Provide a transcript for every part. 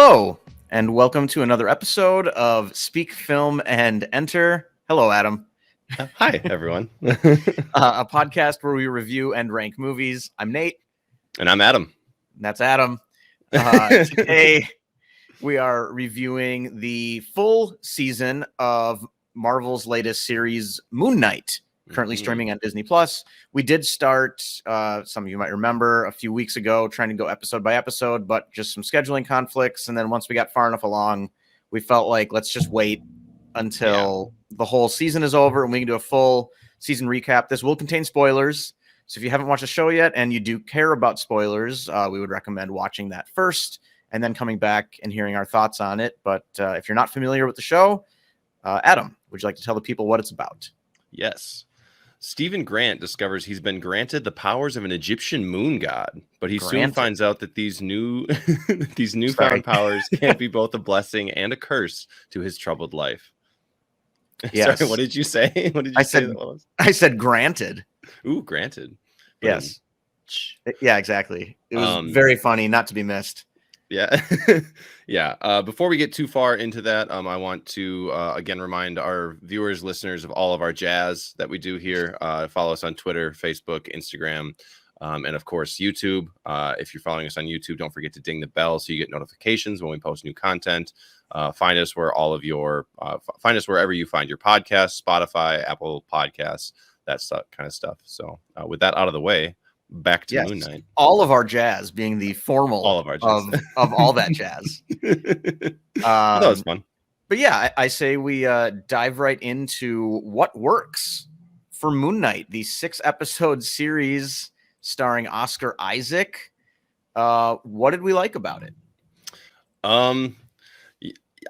Hello, and welcome to another episode of Speak, Film, and Enter. Hello, Adam. Hi, everyone. A podcast where we review and rank movies. I'm Nate. And I'm Adam. And that's Adam. Today, we are reviewing the full season of Marvel's latest series, Moon Knight, currently streaming on Disney+. We did start, some of you might remember, a few weeks ago, trying to go episode by episode, but just some scheduling conflicts. And then once we got far enough along, we felt like let's just wait until the whole season is over and we can do a full season recap. This will contain spoilers. So if you haven't watched the show yet and you do care about spoilers, we would recommend watching that first and then coming back and hearing our thoughts on it. But if you're not familiar with the show, Adam, would you like to tell the people what it's about? Yes. Stephen Grant discovers he's been granted the powers of an Egyptian moon god, but he soon finds out that these newfound powers can be both a blessing and a curse to his troubled life. Yes. Sorry, what did you say? What did you say that was? I said granted. Ooh, granted. Yes. Yeah, exactly. It was very funny, not to be missed. Yeah. Yeah. Before we get too far into that, I want to again remind our viewers, listeners of all of our jazz that we do here. Follow us on Twitter, Facebook, Instagram, and of course YouTube. If you're following us on YouTube, don't forget to ding the bell so you get notifications when we post new content. Find us wherever you find your podcasts, Spotify, Apple Podcasts, that kind of stuff. So with that out of the way, back to Moon Knight. All of our jazz being the formal all of our jazz. of all that jazz. That was fun. But yeah, I say we dive right into what works for Moon Knight, the 6-episode series starring Oscar Isaac. What did we like about it?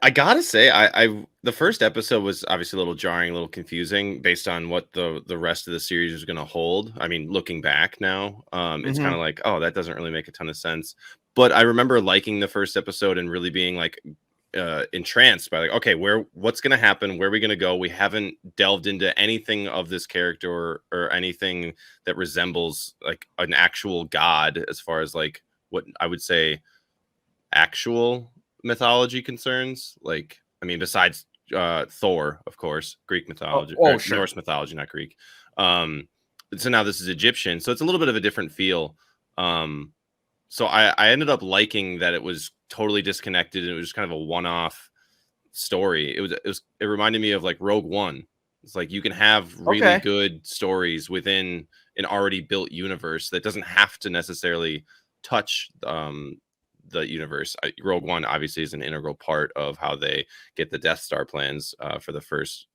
I gotta say, I the first episode was obviously a little jarring, a little confusing based on what the rest of the series was going to hold. I mean, looking back now, it's kind of like, oh, that doesn't really make a ton of sense. But I remember liking the first episode and really being like entranced by like, okay, what's going to happen? Where are we going to go? We haven't delved into anything of this character or anything that resembles like an actual god as far as like what I would say actual mythology concerns. Like, I mean, besides Thor, of course, Greek mythology, sure. Norse mythology, not Greek. So now this is Egyptian, so it's a little bit of a different feel. So I ended up liking that it was totally disconnected and it was just kind of a one-off story. It reminded me of like Rogue One. It's like you can have really good stories within an already built universe that doesn't have to necessarily touch the universe. Rogue One obviously is an integral part of how they get the Death Star plans for the first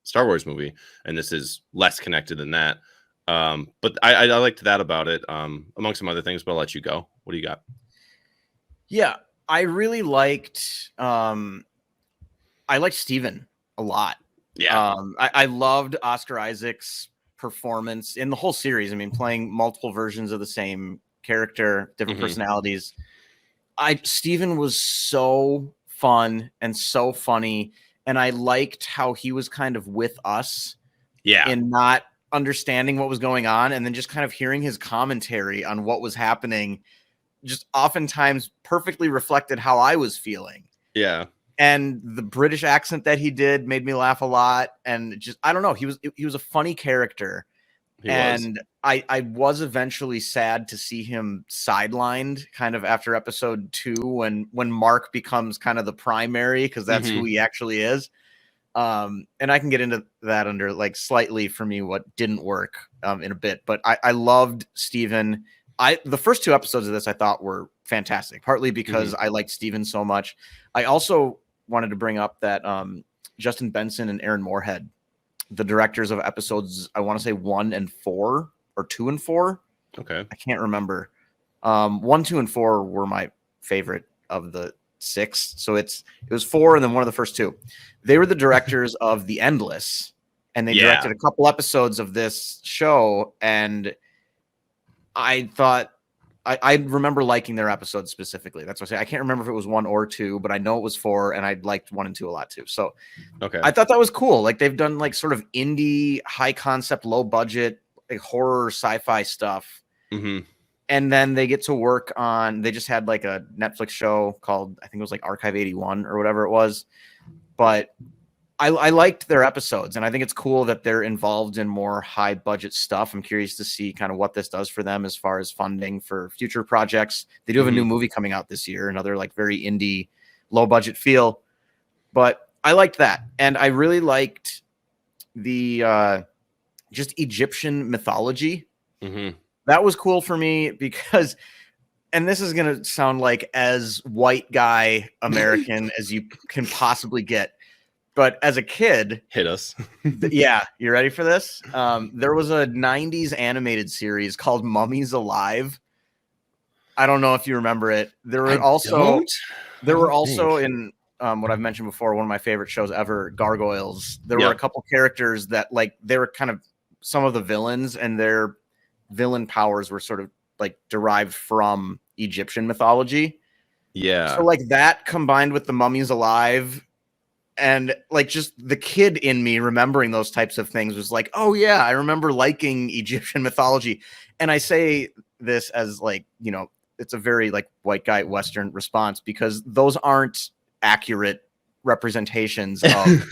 Star Wars movie, and this is less connected than that. But I liked that about it, among some other things. But I'll let you go. What do you got? Yeah, I really liked. I liked Steven a lot. Yeah, I loved Oscar Isaac's performance in the whole series. I mean, playing multiple versions of the same character, different personalities. Steven was so fun and so funny, and I liked how he was kind of with us in not understanding what was going on, and then just kind of hearing his commentary on what was happening just oftentimes perfectly reflected how I was feeling. Yeah. And the British accent that he did made me laugh a lot, and just I don't know, he was a funny character. I was eventually sad to see him sidelined kind of after episode 2 when Mark becomes kind of the primary, because that's who he actually is. And I can get into that under like slightly for me what didn't work in a bit. But I loved Steven. The first 2 episodes of this I thought were fantastic, partly because I liked Steven so much. I also wanted to bring up that Justin Benson and Aaron Moorhead, the directors of episodes, I want to say 1 and 4 or 2 and 4. Okay. I can't remember. 1, 2, and 4 were my favorite of the 6. So it was 4 and then one of the first 2. They were the directors of The Endless, and they directed a couple episodes of this show. And I thought I remember liking their episodes specifically. That's what I say. I can't remember if it was 1 or 2, but I know it was 4, and I liked 1 and 2 a lot too. So I thought that was cool. Like they've done like sort of indie, high concept, low budget, like horror, sci-fi stuff. and then they get to work on. They just had like a Netflix show called, I think it was like Archive 81 or whatever it was, but I liked their episodes, and I think it's cool that they're involved in more high budget stuff. I'm curious to see kind of what this does for them as far as funding for future projects. They do have a new movie coming out this year, another like very indie, low budget feel, but I liked that. And I really liked the just Egyptian mythology. That was cool for me because, and this is going to sound like as white guy American as you can possibly get, but as a kid, hit us. Yeah, you ready for this? There was a 90s animated series called Mummies Alive. I don't know if you remember it. There were also in what I've mentioned before, one of my favorite shows ever, Gargoyles. There were a couple characters that like they were kind of some of the villains, and their villain powers were sort of like derived from Egyptian mythology. Yeah. So like that combined with the Mummies Alive, and like just the kid in me remembering those types of things was like, oh yeah, I remember liking Egyptian mythology. And I say this as like, you know, it's a very like white guy Western response, because those aren't accurate representations of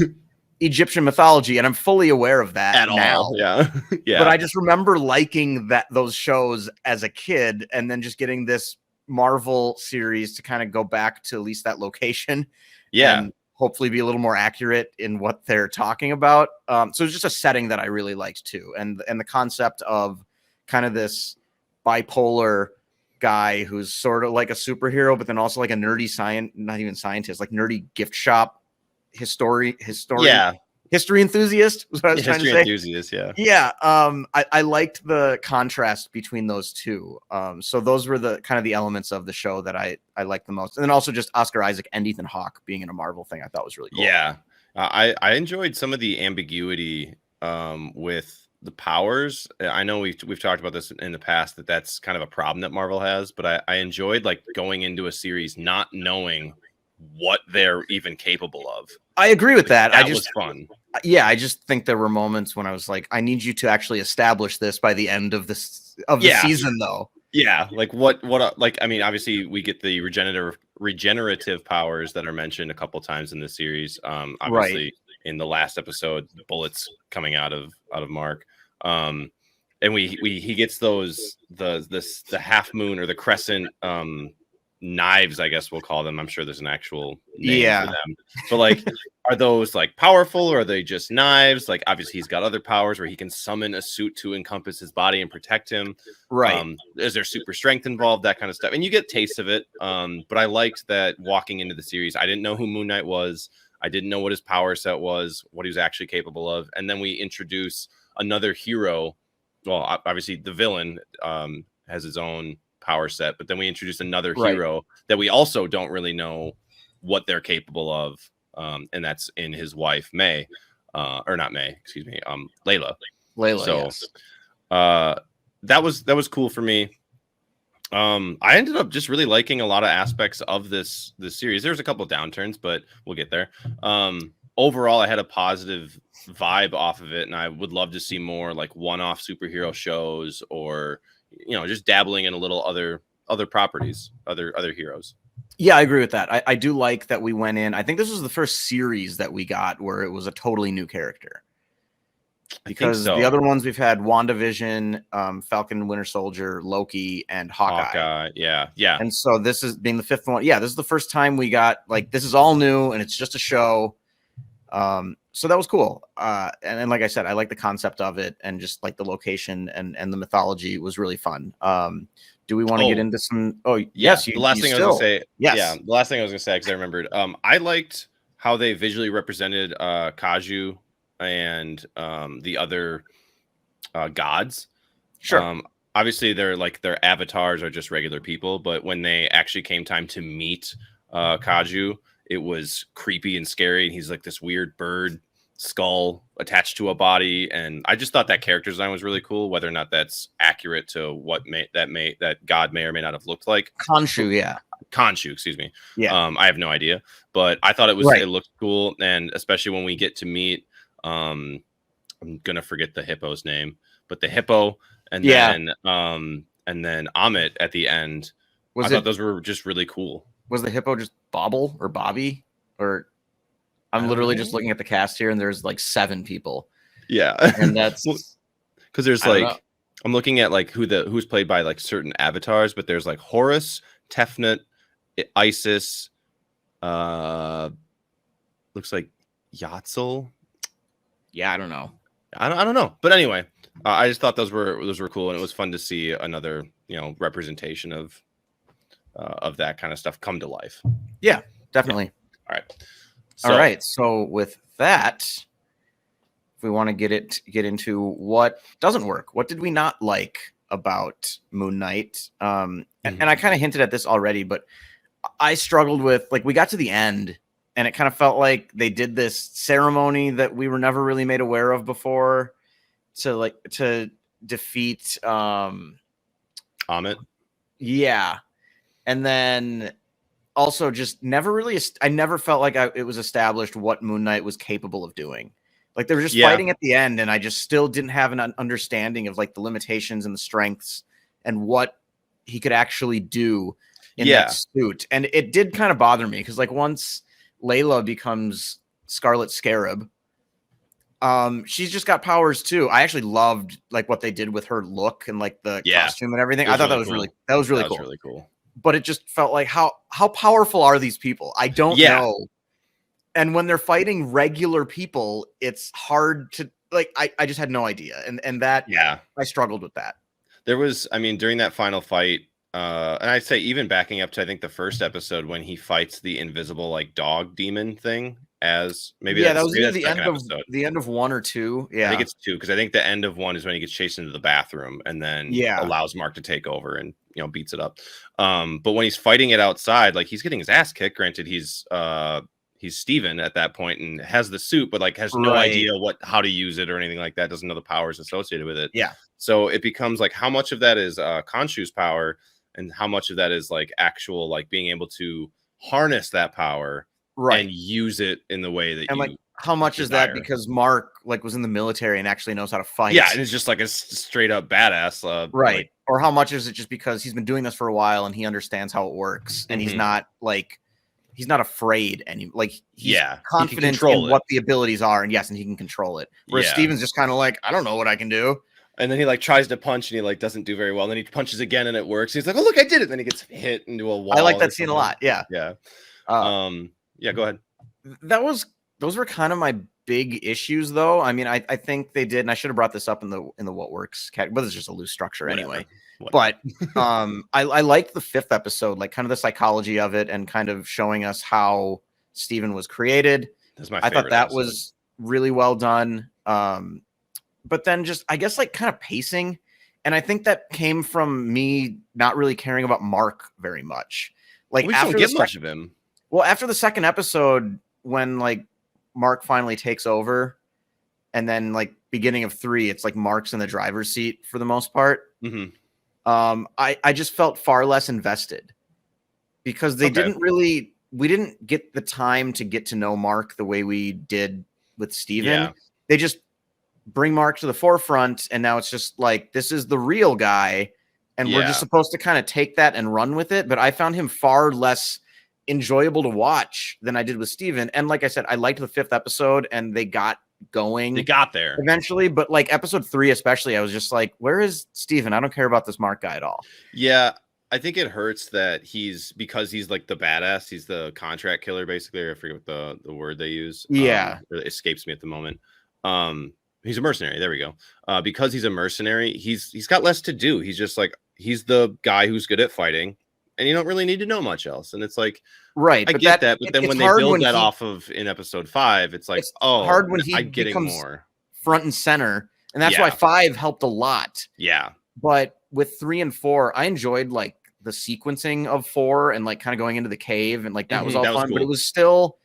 Egyptian mythology. And I'm fully aware of that now. Yeah. Yeah. But I just remember liking those shows as a kid, and then just getting this Marvel series to kind of go back to at least that location. Yeah. And hopefully be a little more accurate in what they're talking about. So it's just a setting that I really liked too. And the concept of kind of this bipolar guy who's sort of like a superhero, but then also like a nerdy not even scientist, like nerdy gift shop history enthusiast was what I was trying to say. Enthusiast, yeah. Yeah. I liked the contrast between those two. So those were the kind of the elements of the show that I liked the most. And then also just Oscar Isaac and Ethan Hawke being in a Marvel thing, I thought was really cool. Yeah. I enjoyed some of the ambiguity with the powers. I know we've talked about this in the past, that's kind of a problem that Marvel has, but I enjoyed like going into a series not knowing what they're even capable of. I agree with that. That was fun. Yeah, I just think there were moments when I was like, I need you to actually establish this by the end of the season, though. Yeah, like what? Like, I mean, obviously we get the regenerative powers that are mentioned a couple times in the series. Obviously in the last episode, the bullets coming out of Mark. And he gets those the half moon or the crescent knives, I guess we'll call them. I'm sure there's an actual name for them. But like, are those like powerful, or are they just knives? Like, obviously he's got other powers where he can summon a suit to encompass his body and protect him. Right. Is there super strength involved? That kind of stuff. And you get taste of it. But I liked that walking into the series, I didn't know who Moon Knight was. I didn't know what his power set was, what he was actually capable of. And then we introduce another hero. Well, obviously the villain has his own power set, but then we introduce another hero that we also don't really know what they're capable of, and that's in his wife May, or not May, excuse me, Layla. So that was cool for me. I ended up just really liking a lot of aspects of this series. There's a couple of downturns, but we'll get there. Overall, I had a positive vibe off of it, and I would love to see more like one-off superhero shows, or just dabbling in a little other properties, other heroes. Yeah, I agree with that. I do like that we went in. I think this was the first series that we got where it was a totally new character. Because the other ones we've had WandaVision, Falcon, Winter Soldier, Loki, and Hawkeye. Yeah. And so this is being the fifth one. Yeah, this is the first time we got like, this is all new and it's just a show. So that was cool. And like I said, I like the concept of it, and just like the location and the mythology was really fun. Do we want to get into some? Oh, yes. The last thing I was going to say. Yes. Yeah. The last thing I was going to say, because I remembered, I liked how they visually represented Kaju and the other gods. Sure. Obviously, their avatars are just regular people, but when they actually came time to meet Kaju, it was creepy and scary. And he's like this weird bird skull attached to a body, and I just thought that character design was really cool. Whether or not that's accurate to what that god may or may not have looked like. Khonshu, excuse me. Yeah. I have no idea, but I thought it looked cool, and especially when we get to meet, I'm gonna forget the hippo's name, but the hippo, and then and then Amit at the end. I thought those were just really cool. Was the hippo just Bobble or Bobby? Or I'm literally just looking at the cast here, and there's like 7 people. Yeah, and that's because there's like I'm looking at like who's played by like certain avatars, but there's like Horus, Tefnut, Isis, looks like Yatzil. Yeah, I don't know. I don't know, but anyway, I just thought those were cool, and it was fun to see another representation of that kind of stuff come to life. Yeah, definitely. Yeah. All right. So with that, if we want to get into what doesn't work, what did we not like about Moon Knight? And I kind of hinted at this already, but I struggled with, like, we got to the end and it kind of felt like they did this ceremony that we were never really made aware of before to defeat Amit. Yeah. And then also just I never felt like it was established what Moon Knight was capable of doing. Like, they were just fighting at the end, and I just still didn't have an understanding of like the limitations and the strengths and what he could actually do in that suit. And it did kind of bother me because, like, once Layla becomes Scarlet Scarab, she's just got powers too. I actually loved like what they did with her look and like the costume and everything. I thought that was really cool. But it just felt like how powerful are these people? I don't know. And when they're fighting regular people, it's hard to like. I just had no idea, and that I struggled with that. There was, I mean, during that final fight, and I'd say even backing up to I think the first episode when he fights the invisible like dog demon thing. As maybe that was either the end of 1 or 2. Yeah, I think it's 2 because I think the end of 1 is when he gets chased into the bathroom and then allows Mark to take over and beats it up. But when he's fighting it outside, like, he's getting his ass kicked. Granted, he's Steven at that point and has the suit, but like has no idea how to use it or anything like that. Doesn't know the powers associated with it. Yeah. So it becomes like how much of that is Khonshu's power and how much of that is like actual like being able to harness that power. And use it in the way that like how much is that because Mark like was in the military and actually knows how to fight? Yeah, and it's just like a straight up badass, Like, or how much is it just because he's been doing this for a while and he understands how it works and he's not afraid and he's confident in what the abilities are and he can control it. Whereas Steven's just kind of like, I don't know what I can do. And then he like tries to punch and he like doesn't do very well. And then he punches again and it works. He's like, oh look, I did it. And then he gets hit into a wall. I like that scene a lot. Yeah. Yeah. Yeah, go ahead. Those were kind of my big issues, though. I mean, I think they did, and I should have brought this up in the what works, but it's just a loose structure anyway. But I liked the 5th episode, like kind of the psychology of it, and kind of showing us how Steven was created. That's my favorite. I thought that was really well done. But then just I guess like kind of pacing, and I think that came from me not really caring about Mark very much. Like, we don't get much of him. Well, after the 2nd episode, when like Mark finally takes over, and then like beginning of 3, it's like Mark's in the driver's seat for the most part. I just felt far less invested because we didn't get the time to get to know Mark the way we did with Steven. Yeah. They just bring Mark to the forefront, and now it's just like, this is the real guy, and we're just supposed to kind of take that and run with it. But I found him far less enjoyable to watch than I did with Steven. And like I said, I liked the 5th episode and they got going. They got there eventually, but like episode 3 especially, I was just like, where is Steven? I don't care about this Mark guy at all. Yeah, I think it hurts that because he's like the badass, he's the contract killer basically, or I forget what the word they use. It escapes me at the moment. He's a mercenary. There we go. Because he's a mercenary, he's got less to do. He's just like, he's the guy who's good at fighting. And you don't really need to know much else. And it's like, I get that. But then when they build that off of in episode 5, it's like, hard when I'm getting more front and center. And that's why 5 helped a lot. Yeah. But with 3 and 4, I enjoyed like the sequencing of 4 and like kind of going into the cave and like that was all fun. Cool. But it was still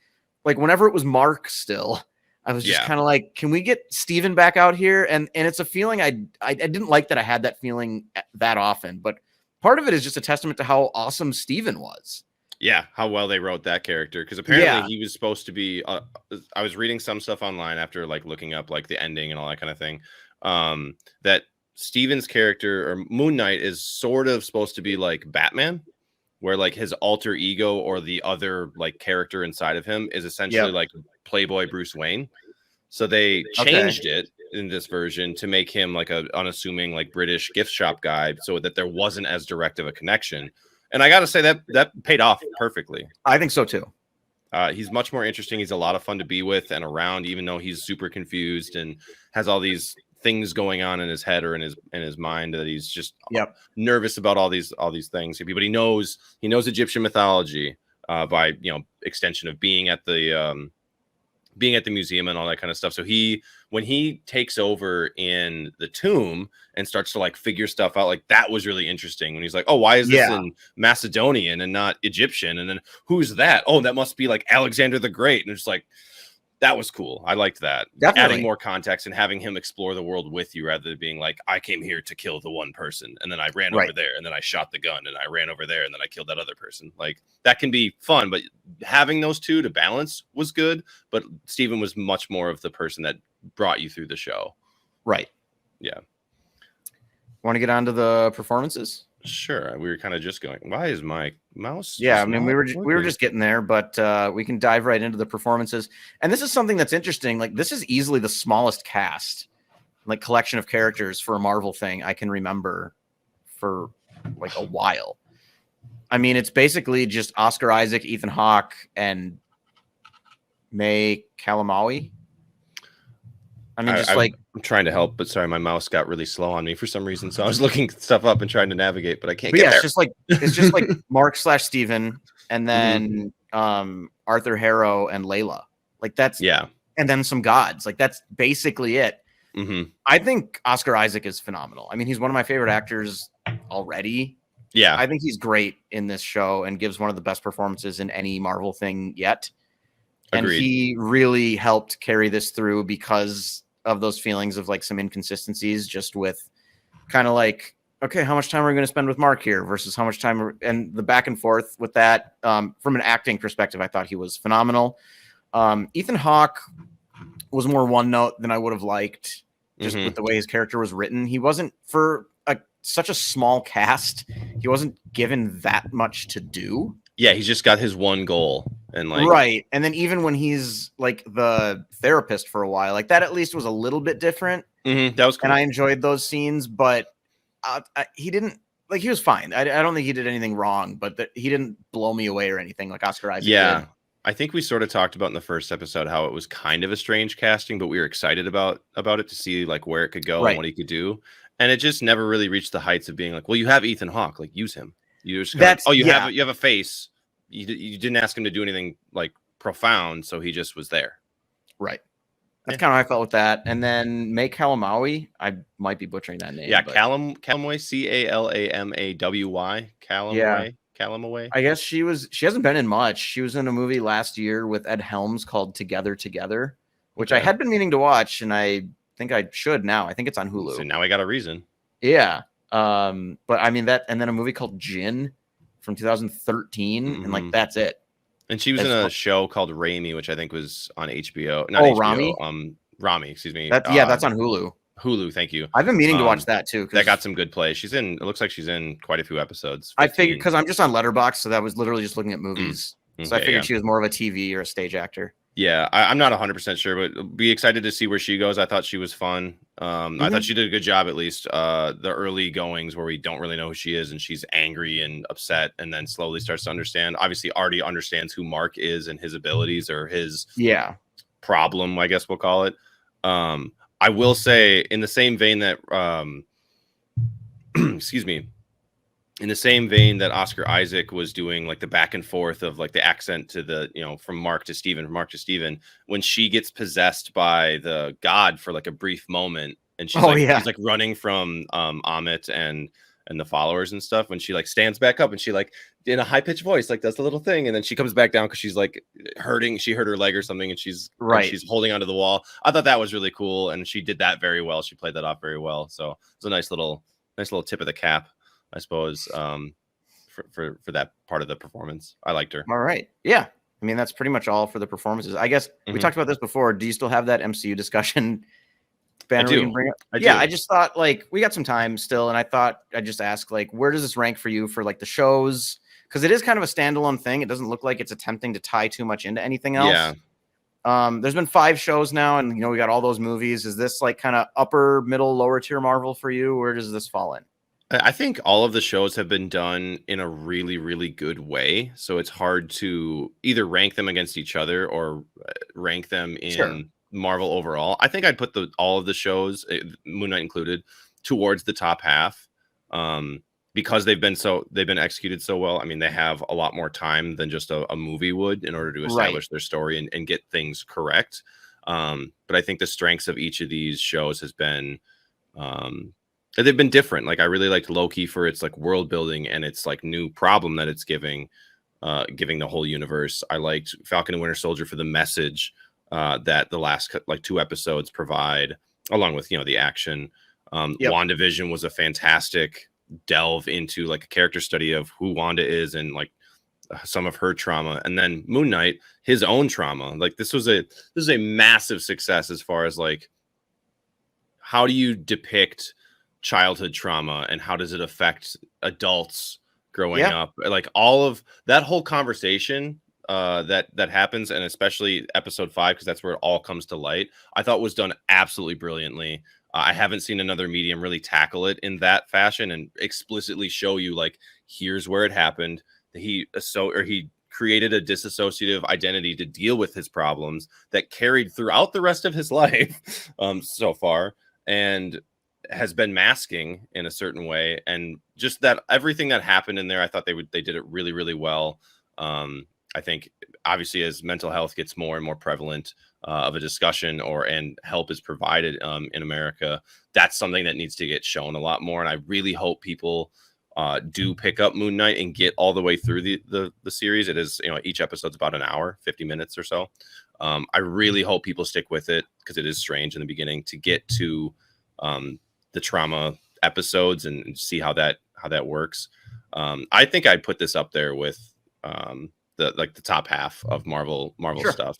like whenever it was Mark still, I was just kind of like, can we get Steven back out here? And it's a feeling I didn't like that I had that feeling that often. But part of it is just a testament to how awesome Steven was. Yeah, how well they wrote that character. Because apparently he was supposed to be I was reading some stuff online after like looking up like the ending and all that kind of thing. That Steven's character or Moon Knight is sort of supposed to be like Batman, where like his alter ego or the other like character inside of him is essentially like Playboy Bruce Wayne. So they changed it in this version to make him like a unassuming like British gift shop guy, so that there wasn't as direct of a connection. And I got to say that paid off perfectly. I think so too. He's much more interesting. He's a lot of fun to be with and around, even though he's super confused and has all these things going on in his head or in his mind that he's just nervous about all these things. But he knows Egyptian mythology by extension of being at the museum and all that kind of stuff. So when he takes over in the tomb and starts to like figure stuff out, like that was really interesting when he's like, oh, why is this in Macedonian and not Egyptian? And then who's that? Oh, that must be like Alexander the Great. And it's like, that was cool. I liked that. Definitely. Adding more context and having him explore the world with you rather than being like, I came here to kill the one person and then I ran over there and then I shot the gun and I ran over there and then I killed that other person. Like that can be fun, but having those two to balance was good. But Steven was much more of the person that brought you through the show. Right. Yeah. Want to get on to the performances? Sure. We were kind of just going, why is my mouse? Yeah, I mean, we were just getting there, but we can dive right into the performances. And this is something that's interesting. Like, this is easily the smallest cast, like collection of characters for a Marvel thing I can remember for like a while. I mean, it's basically just Oscar Isaac, Ethan Hawke, and May Kalamaui. I mean, I'm trying to help, but sorry, my mouse got really slow on me for some reason. So I was looking stuff up and trying to navigate, but I can't get there. It's just like Mark/Steven and then Arthur Harrow and Layla. Like that's and then some gods. Like that's basically it. I think Oscar Isaac is phenomenal. I mean, he's one of my favorite actors already. Yeah. I think he's great in this show and gives one of the best performances in any Marvel thing yet. And Agreed. He really helped carry this through because of those feelings of like some inconsistencies, just with kind of like, okay, how much time are we going to spend with Mark here versus how much time, and the back and forth with that. From an acting perspective, I thought he was phenomenal. Ethan Hawke was more one note than I would have liked, just with the way his character was written. He wasn't, for such a small cast, he wasn't given that much to do. Yeah, he's just got his one goal. And like, right. And then even when he's like the therapist for a while, like that at least was a little bit different. That was cool. And I enjoyed those scenes, but he didn't, like, he was fine. I don't think he did anything wrong, but he didn't blow me away or anything like Oscar Isaac did. I think we sort of talked about in the first episode how it was kind of a strange casting, but we were excited about it to see like where it could go and what he could do. And it just never really reached the heights of being like, well, you have Ethan Hawke, like use him. You just you have a face. You didn't ask him to do anything like profound, so he just was there. Right. That's kind of how I felt with that. And then May Kalamaui, I might be butchering that name. Yeah, Kalamaui, Calamawy. Kalamawy. I guess she hasn't been in much. She was in a movie last year with Ed Helms called Together, which I had been meaning to watch, and I think I should now. I think it's on Hulu. So now I got a reason. Yeah. But I mean that, and then a movie called Jin from 2013, and like that's it. And she was in a show called Raimi, which I think was on HBO. Not HBO, Rami. Rami, excuse me. That's on Hulu. Hulu, thank you. I've been meaning to watch that too. That got some good play. It looks like she's in quite a few episodes. 15. I figured, because I'm just on Letterboxd, so that was literally just looking at movies. So I figured she was more of a TV or a stage actor. Yeah, I'm not 100% sure, but be excited to see where she goes. I thought she was fun. I thought she did a good job, at least. The early goings where we don't really know who she is and she's angry and upset and then slowly starts to understand. Obviously, Artie understands who Mark is and his abilities or his problem, I guess we'll call it. I will say, in the same vein that, excuse me, in the same vein that Oscar Isaac was doing like the back and forth of like the accent to the, from Mark to Steven, when she gets possessed by the god for like a brief moment and she's she's like running from Amit and the followers and stuff, when she like stands back up and she like in a high pitched voice, like does the little thing. And then she comes back down because she's like hurting. She hurt her leg or something. And she's holding onto the wall. I thought that was really cool. And she did that very well. She played that off very well. So it's a nice little tip of the cap, I suppose, for that part of the performance. I liked her. All right. Yeah. I mean, that's pretty much all for the performances. I guess we talked about this before. Do you still have that MCU discussion banner we can bring up? I do. just thought like we got some time still, and I thought I'd just ask like, where does this rank for you for like the shows? Because it is kind of a standalone thing. It doesn't look like it's attempting to tie too much into anything else. There's been 5 shows now, and we got all those movies. Is this like kind of upper, middle, lower tier Marvel for you? Where does this fall in? I think all of the shows have been done in a really, really good way. So it's hard to either rank them against each other or rank them in Marvel overall. I think I'd put all of the shows, Moon Knight included, towards the top half because they've been executed so well. I mean, they have a lot more time than just a movie would in order to establish their story and get things correct. But I think the strengths of each of these shows has been they've been different. Like I really liked Loki for its like world building and its like new problem that it's giving the whole universe. I liked Falcon and Winter Soldier for the message that the last like 2 episodes provide, along with the action. WandaVision was a fantastic delve into like a character study of who Wanda is and like some of her trauma, and then Moon Knight, his own trauma. Like this is a massive success as far as like how do you depict childhood trauma and how does it affect adults growing up, like all of that whole conversation that happens, and especially episode 5 because that's where it all comes to light. I thought was done absolutely brilliantly. I haven't seen another medium really tackle it in that fashion and explicitly show you like here's where it happened. He created a disassociative identity to deal with his problems that carried throughout the rest of his life so far, and has been masking in a certain way. And just that everything that happened in there, I thought they did it really, really well. I think obviously as mental health gets more and more prevalent of a discussion and help is provided in America, that's something that needs to get shown a lot more. And I really hope people do pick up Moon Knight and get all the way through the series. It is, each episode's about an hour, 50 minutes or so. I really hope people stick with it because it is strange in the beginning to get to the trauma episodes and see how that works. I think I'd put this up there with the top half of Marvel stuff.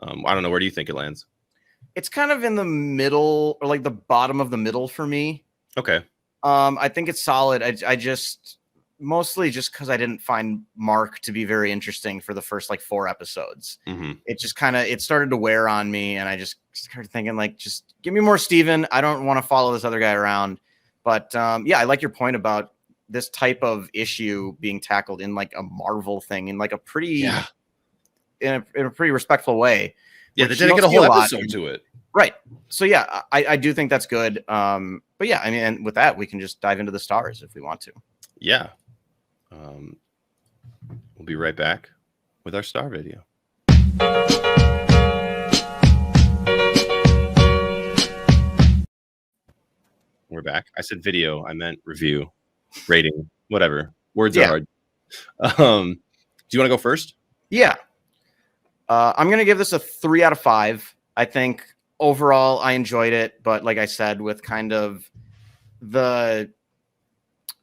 I don't know, where do you think it lands? It's kind of in the middle or like the bottom of the middle for me. Okay. I think it's solid. I just mostly just because I didn't find Mark to be very interesting for the first like 4 episodes. It just it started to wear on me, and I just started thinking like, just give me more Steven. I don't want to follow this other guy around. But I like your point about this type of issue being tackled in like a Marvel thing in like a pretty in a pretty respectful way. Yeah, they didn't get a whole episode to it. Right. So I do think that's good. But I mean, and with that, we can just dive into the stars if we want to. Yeah. We'll be right back with our star video. We're back. I said video. I meant review, rating, whatever. Words are hard. Do you want to go first? Yeah. I'm going to give this a 3 out of 5. I think overall I enjoyed it, but like I said, with kind of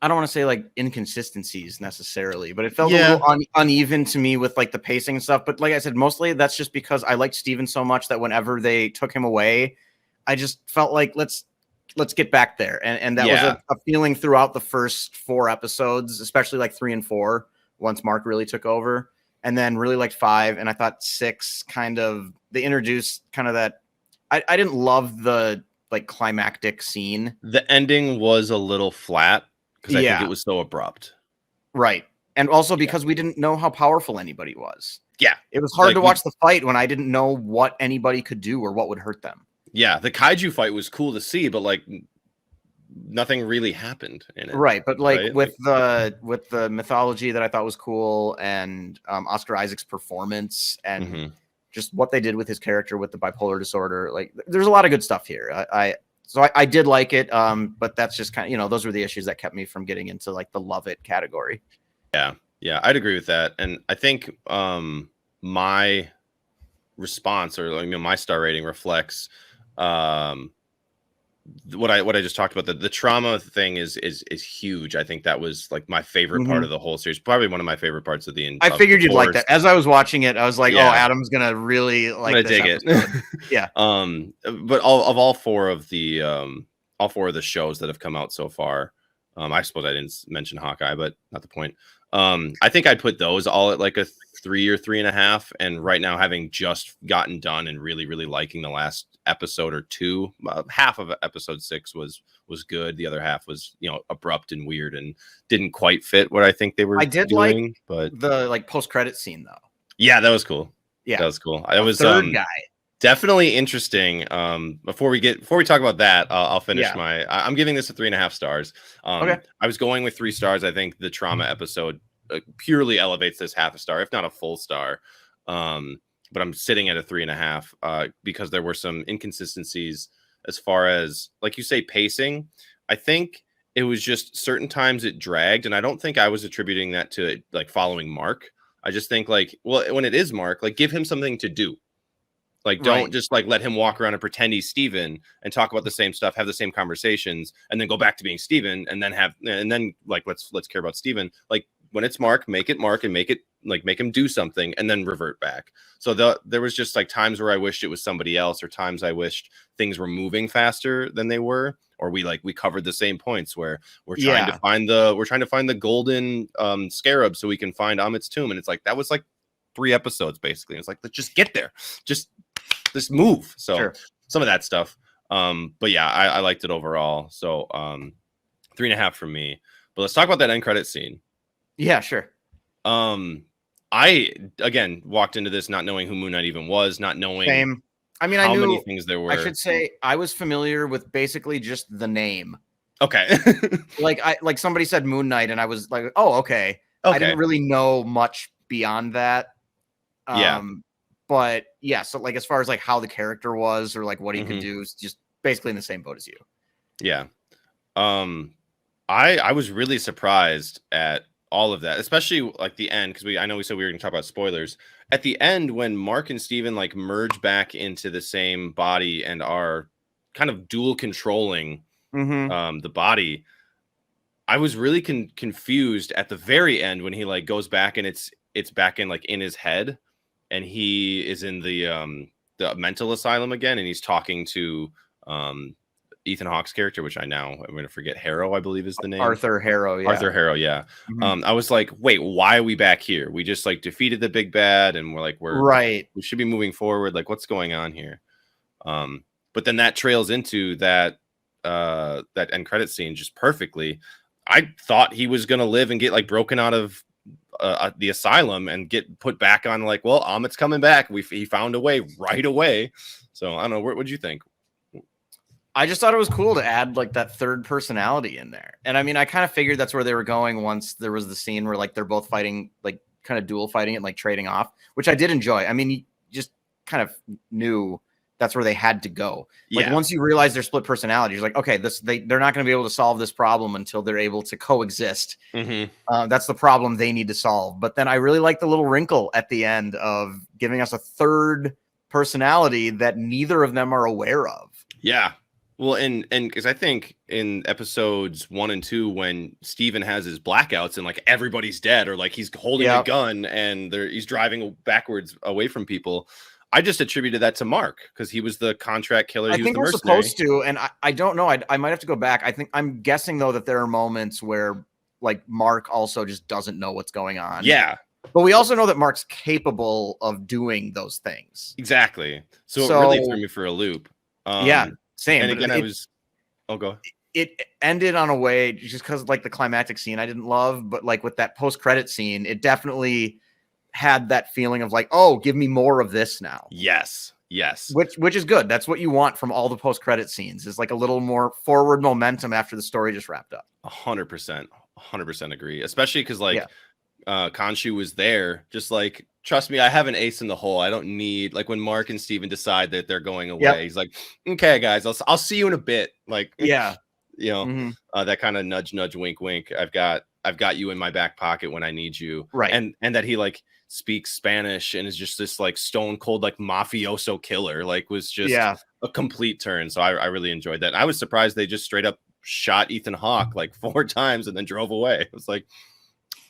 I don't want to say like inconsistencies necessarily, but it felt a little uneven to me with like the pacing and stuff. But like I said, mostly that's just because I liked Steven so much that whenever they took him away, I just felt like let's get back there. And that was a feeling throughout the first 4 episodes, especially like 3 and 4, once Mark really took over. And then really liked 5. And I thought 6 they introduced kind of that. I didn't love the like climactic scene. The ending was a little flat because I think it was so abrupt. Right. And also because we didn't know how powerful anybody was. Yeah. It was hard to watch the fight when I didn't know what anybody could do or what would hurt them. Yeah. The kaiju fight was cool to see, but like nothing really happened in it. Right. But like with the mythology that I thought was cool, and Oscar Isaac's performance and just what they did with his character with the bipolar disorder, like there's a lot of good stuff here. I did like it. But that's just kind of, those were the issues that kept me from getting into like the love it category. Yeah. Yeah. I'd agree with that. And I think my response or my star rating reflects the what I just talked about, the trauma thing is huge. I think that was like my favorite part of the whole series, probably one of my favorite parts of the. I figured you'd like that. As I was watching it, I was like, "Oh, Adam's gonna really like this dig episode." it. Yeah. But all four of the shows that have come out so far, I suppose I didn't mention Hawkeye, but not the point. I think I'd put those all at like a 3 or 3.5. And right now, having just gotten done and really, really liking the last episode or two, half of episode 6 was good. The other half was, abrupt and weird and didn't quite fit what I think they were. I did doing, like but the post-credit scene though. Yeah, that was cool. Yeah, that was cool. It was third guy. Definitely interesting. Before we talk about that, I'll finish I'm giving this a 3.5 stars. Okay. I was going with 3 stars. I think the trauma episode purely elevates this half a star, if not a full star. But I'm sitting at a 3.5 because there were some inconsistencies as far as, like you say, pacing. I think it was just certain times it dragged, and I don't think I was attributing that to like following Mark. I just think when it is Mark, give him something to do. Don't just let him walk around and pretend he's Steven and talk about the same stuff, have the same conversations, and then go back to being Steven, and then let's care about Steven. When it's Mark, make it Mark and make him do something and then revert back. So there was just times where I wished it was somebody else, or times I wished things were moving faster than they were, or we covered the same points where we're trying to find the golden scarab so we can find Amit's tomb, and it's that was 3 episodes basically. It's let's just get there, just move. So some of that stuff. But yeah, I liked it overall. So 3.5 from me. But let's talk about that end credit scene. Yeah, sure. I again walked into this not knowing who Moon Knight even was, not knowing. Same. I mean, how I knew many things there were. I should say I was familiar with basically just the name. Okay. Somebody said Moon Knight, and I was like, oh, okay. I didn't really know much beyond that. But yeah, so as far as how the character was or what he could do, is just basically in the same boat as you. Yeah. I was really surprised at all of that, especially the end, because I know we said we were going to talk about spoilers. At the end, when Mark and Steven merge back into the same body and are kind of dual controlling the body, I was really confused at the very end when he goes back and it's back in in his head, and he is in the mental asylum again, and he's talking to Ethan Hawke's character, which I'm going to forget. Harrow, I believe, is the name. Arthur Harrow. Yeah. Arthur Harrow. Yeah. I was like, wait, why are we back here? We just defeated the big bad, and we're right. We should be moving forward. What's going on here? But then that trails into that end credit scene just perfectly. I thought he was going to live and get broken out of the asylum and get put back on well, Amit's coming back. He found a way right away. So I don't know. What'd you think? I just thought it was cool to add that third personality in there. And I mean, I kind of figured that's where they were going once there was the scene where they're both fighting, kind of dual fighting it, trading off, which I did enjoy. I mean, you just kind of knew that's where they had to go. Once you realize their split personalities, you're okay, they're not going to be able to solve this problem until they're able to coexist. That's the problem they need to solve. But then I really like the little wrinkle at the end of giving us a third personality that neither of them are aware of. Yeah. Well, and because I think in episodes 1 and 2, when Steven has his blackouts and everybody's dead, or he's holding a gun and he's driving backwards away from people, I just attributed that to Mark because he was the contract killer. I think we're supposed to, and I don't know. I might have to go back. I'm guessing though that there are moments where Mark also just doesn't know what's going on. Yeah. But we also know that Mark's capable of doing those things. Exactly. So it really threw me for a loop. Same. And again, go. It ended on a way just because the climactic scene I didn't love, but with that post-credit scene, it definitely had that feeling of oh, give me more of this now. Yes. Which is good. That's what you want from all the post-credit scenes, is a little more forward momentum after the story just wrapped up. 100% agree. Especially because Khonshu was there, just trust me, I have an ace in the hole. I don't need when Mark and Steven decide that they're going away. He's okay, guys, I'll see you in a bit. That kind of nudge, wink, wink. I've got I've got you in my back pocket when I need you. Right. And that he like speaks Spanish and is just this like stone cold like mafioso killer, like was just a complete turn. So I really enjoyed that. And I was surprised they just straight up shot Ethan Hawke like 4 times and then drove away. It was like,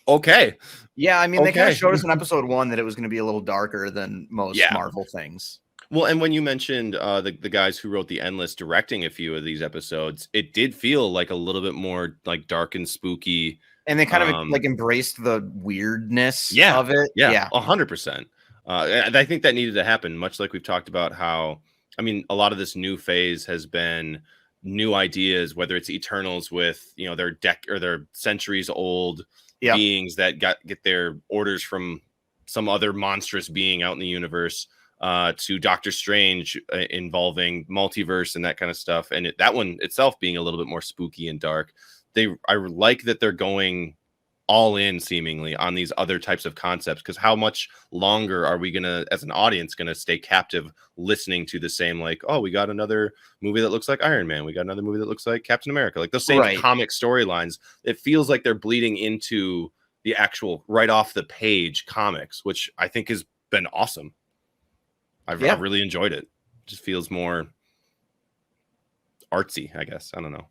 okay. Yeah, I mean, they kind of showed us in episode 1 that it was going to be a little darker than most Marvel things. Well, and when you mentioned the guys who wrote the Endless directing a few of these episodes, it did feel like a little bit more like dark and spooky. And they kind of like embraced the weirdness of it. Yeah, 100%. And I think that needed to happen, much like we've talked about how, I mean, a lot of this new phase has been new ideas, whether it's Eternals with, you know, their centuries old beings that get their orders from some other monstrous being out in the universe, to Doctor Strange involving multiverse and that kind of stuff. And that one itself being a little bit more spooky and dark. I like that they're going all in seemingly on these other types of concepts, because how much longer are we gonna, as an audience, gonna stay captive listening to the same, like, oh, we got another movie that looks like Iron Man, we got another movie that looks like Captain America, like those same comic storylines. It feels like they're bleeding into the actual right off the page comics, which I think has been awesome. I've really enjoyed it. Just feels more artsy, I guess. I don't know.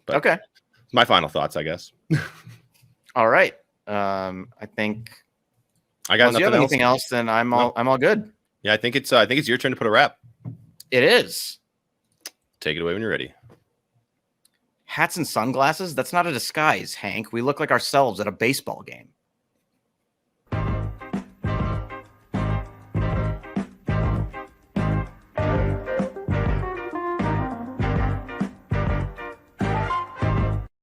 But okay. My final thoughts, I guess. All right. I think I got nothing. Do you have anything else? Then I'm all good. Yeah, I think it's your turn to put a wrap. It is. Take it away when you're ready. Hats and sunglasses? That's not a disguise, Hank. We look like ourselves at a baseball game.